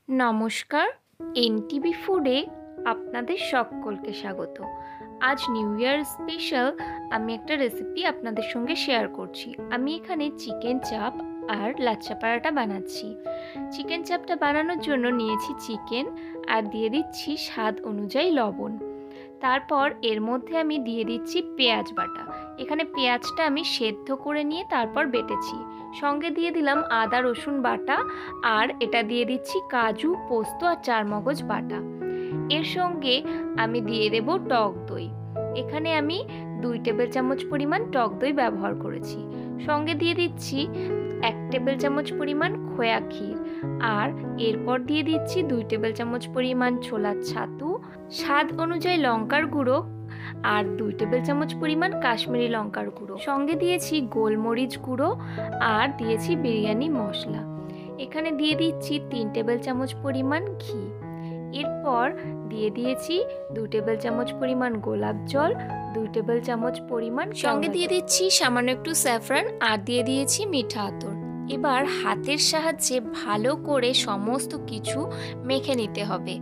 নমস্কার, এনটিভি ফুডে আপনাদের সকলকে স্বাগত। আজ নিউ ইয়ার স্পেশাল আমি একটা রেসিপি আপনাদের সঙ্গে শেয়ার করছি। আমি এখানে চিকেন চাপ আর লাচ্ছা পরাঠা বানাচ্ছি। চিকেন চাপটা বানানোর জন্য নিয়েছি চিকেন আর দিয়ে দিচ্ছি স্বাদ অনুযায়ী লবণ। তারপর এর মধ্যে আমি দিয়ে দিচ্ছি পেঁয়াজ বাটা। এখানে পেঁয়াজটা আমি সেদ্ধ করে নিয়ে তারপর বেটেছি। সঙ্গে দিয়ে দিলাম আদা রসুন বাটা আর এটা দিয়ে দিচ্ছি কাজু, পোস্ত আর চারমগজ বাটা। এর সঙ্গে আমি দিয়ে দেব টক দই। এখানে আমি 2 টেবিল চামচ পরিমাণ টক দই ব্যবহার করেছি। সঙ্গে দিয়ে দিচ্ছি 1 টেবিল চামচ পরিমাণ খোয়া ক্ষীর আর এরপর দিয়ে দিচ্ছি 2 টেবিল চামচ পরিমাণ ছোলার ছাতু, স্বাদ অনুযায়ী লঙ্কার গুঁড়ো আর 2 টেবিল চামচ পরিমাণ কাশ্মীরি লঙ্কার গুঁড়ো। সঙ্গে দিয়েছি গোলমরিচ গুঁড়ো আর দিয়েছি বিরিয়ানি মশলা। এখানে দিয়ে দিচ্ছি 3 টেবিল চামচ পরিমাণ ঘি। এরপর দিয়ে দিয়েছি 2 টেবিল চামচ পরিমাণ গোলাপ জল, 2 টেবিল চামচ পরিমাণ, সঙ্গে দিয়ে দিচ্ছি সামান্য একটু স্যাফরান আর দিয়ে দিয়েছি মিঠা আতর। এবার হাতের সাহায্যে ভালো করে সমস্ত কিছু মেখে নিতে হবে।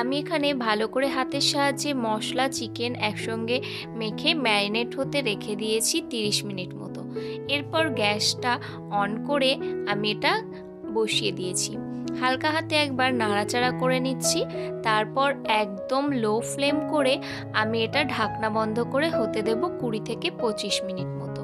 আমি এখানে ভালো করে হাতের সাহায্যে মশলা চিকেন একসঙ্গে মেখে ম্যারিনেট হতে রেখে দিয়েছি 30 মিনিট মতো। এরপর গ্যাসটা অন করে আমি এটা বসিয়ে দিয়েছি। হালকা হাতে একবার নাড়াচাড়া করে নিচ্ছি। তারপর একদম লো ফ্লেম করে আমি এটা ঢাকনা বন্ধ করে হতে দেব 20 থেকে 25 মিনিট মতো।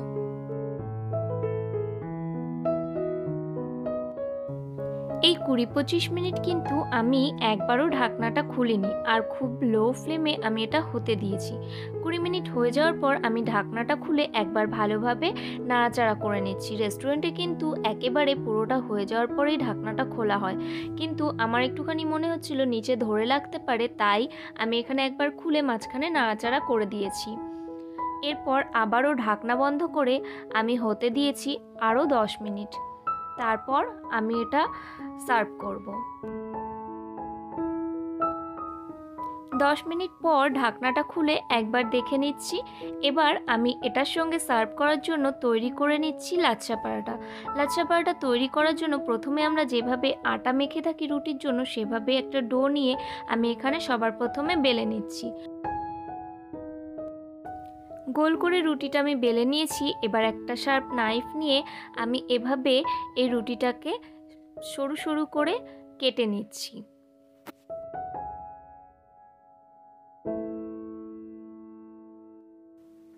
এই 20-25 মিনিট কিন্তু আমি একবারও ঢাকনাটা খুলিনি আর খুব লো ফ্লেমে আমি এটা হতে দিয়েছি। 20 মিনিট হয়ে যাওয়ার পর আমি ঢাকনাটা খুলে একবার ভালোভাবে নাড়াচাড়া করে নিচ্ছি। রেস্টুরেন্টে কিন্তু একেবারে পুরোটা হয়ে যাওয়ার পরেই ঢাকনাটা খোলা হয়, কিন্তু আমার একটুখানি মনে হচ্ছিল নিচে ধরে লাগতে পারে, তাই আমি এখানে একবার খুলে মাঝখানে নাড়াচাড়া করে দিয়েছি। এরপর আবারও ঢাকনা বন্ধ করে আমি হতে দিয়েছি আরও 10 মিনিট। তারপর আমি এটা সার্ভ করব। 10 মিনিট পর ঢাকনাটা খুলে একবার দেখে নিচ্ছি। এবার আমি এটার সঙ্গে সার্ভ করার জন্য তৈরি করে নিচ্ছি লাচ্ছা পরাঠা। লাচ্ছা পরাঠা তৈরি করার জন্য প্রথমে আমরা যেভাবে আটা মেখে থাকি রুটির জন্য, সেভাবে একটা ডো নিয়ে আমি এখানে সবার প্রথমে বেলে নিচ্ছি। গোল করে রুটিটা আমি বেলে নিয়েছি। এবার একটা শার্প নাইফ নিয়ে আমি এভাবে এই রুটিটাকে সরু সরু করে কেটে নিচ্ছি।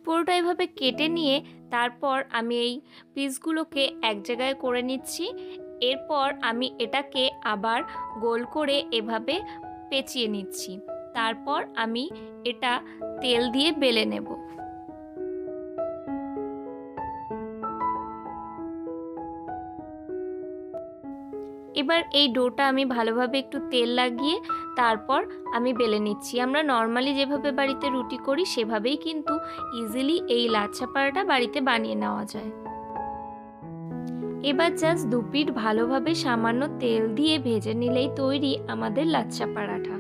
পুরোটা এভাবে কেটে নিয়ে তারপর আমি এই পিসগুলোকে এক জায়গায় করে নিচ্ছি। এরপর আমি এটাকে আবার গোল করে এভাবে পেঁচিয়ে নিচ্ছি। তারপর আমি এটা তেল দিয়ে বেলে নেব। এবার এই ডোটা আমি ভালোভাবে একটু তেল লাগিয়ে তারপর আমি বেলে নিচ্ছি। আমরা নর্মালি যেভাবে বাড়িতে রুটি করি সেভাবেই কিন্তু ইজিলি এই লাচ্ছা পরাঠা বাড়িতে বানিয়ে নেওয়া যায়। এবার জাস্ট 2 পিঠ ভালোভাবে সামান্য তেল দিয়ে ভেজে নিলেই তৈরি আমাদের লাচ্ছা পরাঠা।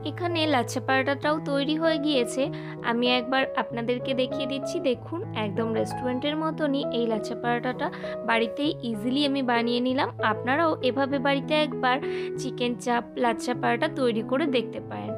এখানে লাচ্ছা পরাঠাটাও তৈরি হয়ে গিয়েছে। আমি একবার আপনাদেরকে দেখিয়ে দিচ্ছি। দেখুন, একদম রেস্টুরেন্টের মতনই এই লাচ্ছা পরাঠাটা বাড়িতেই ইজিলি আমি বানিয়ে নিলাম। আপনারাও এভাবে বাড়িতে একবার চিকেন চাপ লাচ্ছা পরাঠা তৈরি করে দেখতে পারেন।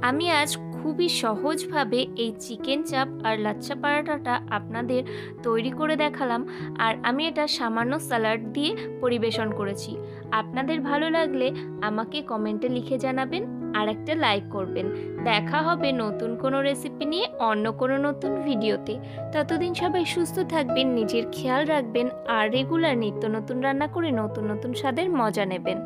আমি আজ খুবই সহজভাবে এই চিকেন চাপ আর লাচ্ছা পরাঠাটা আপনাদের তৈরি করে দেখালাম, আর আমি এটা সামান্য স্যালাড দিয়ে পরিবেশন করেছি। আপনাদের ভালো লাগলে আমাকে কমেন্টে লিখে জানাবেন আর একটা লাইক করবেন। দেখা হবে নতুন কোনো রেসিপি নিয়ে অন্য কোনো নতুন ভিডিওতে। ততদিন সবাই সুস্থ থাকবেন, নিজের খেয়াল রাখবেন আর রেগুলার নিত্য নতুন রান্না করে নতুন নতুন স্বাদের মজা নেবেন।